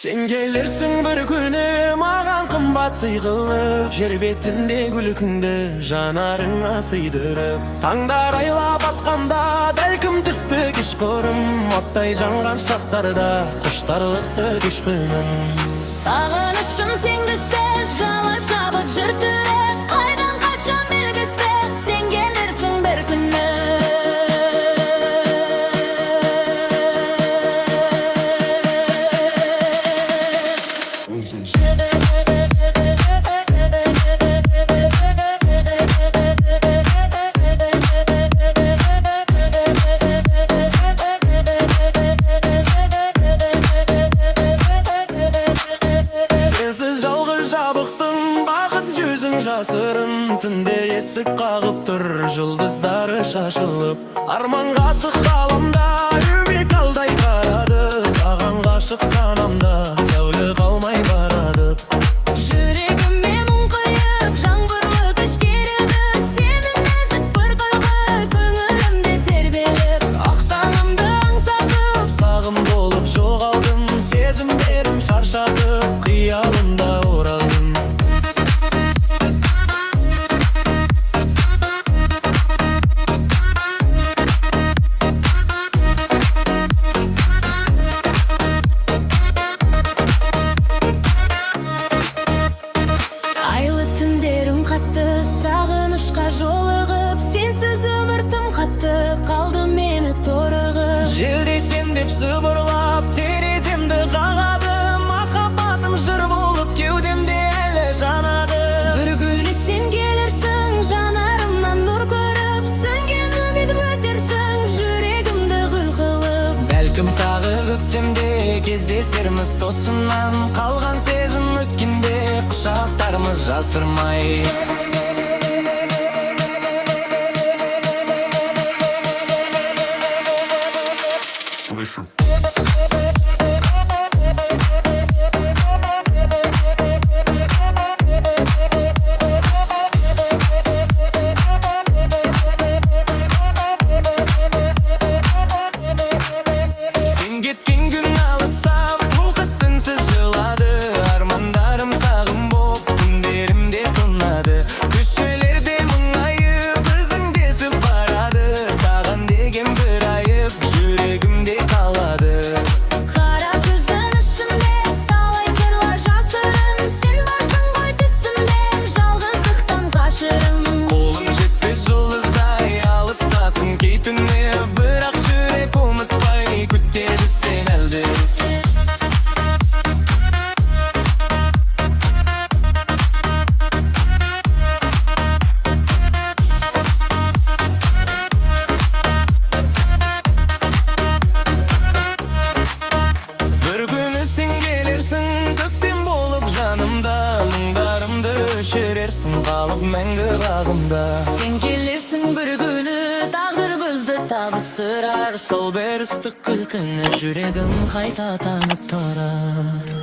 Sen gelirsin bir güne mağan kımbat sıygılıp, jer betinde gülkünde janarыңа сыйдырып. Таңдар айлап атқанда бәлкім түсті кешқұрым, оттай жанған шақтарда құштарлықты кеш күнім. Сағынышым сеңдісіз жала жабық жыртырып, қайдан қашан белгісіз сен келерсің бір күні. Sensiz жалғыз жабықтың бақыт жүзің жасырын, түнде есік қағып тұр жұлдыздары шашылып. Арманға сық ғаламда үміт алдай қарады, саған ғашық санамда сәуле қалмай барады. Жүрегіме мұң құйып жаңбырлы күш кереді, сенің нәзік бір күлкі көңілімде тербеліп. Ақтаңымды аңсатып сағым болып жоғалдым, сезімдерім шаршатып қиялымда оралдым. Айлы түндерім қатты, сағынышқа жолығып, сенсіз өмір тым қатты, қалды мені торығып. Желдесем деп сыбырлап тереземді қағады, махаббатым жыр болып кеудемде әлі жанады. Бір күні сен келерсің, жанарымнан нұр көріп, сөнген үміт өтерсің, жүрегімді гүл қылып. Бәлкім тағы көктемде кездесерміз тосыннан, қалған сезім өткенде құшақтарымыз жасырмай. Sen кеткен күн алыстап, уақыт үнсіз жылады, армандарым сағым боп күндерімде тынады. Көшелерде мұңайып ізіңдесіп барады, саған деген бір айып жүрегімде қалады. Қара көздің ішінде талай сырлар жасырын, сен барсың ғой түсімде, жалғыздықтан қашырым. Қолым жетпес жұлдыздай алыстасың кей түнде, бірақ жүрек ұмытпай күтеді сен әлде. Bir күні сен келерсің көктем болып жанымда, мұңдарымды өшірерсің қалып мәңгі бағымда. Сен келесің бір күні, тағдыр бізді табыстырар, сол бір ыстық күлкіні жүрегім қайта танып тұрар.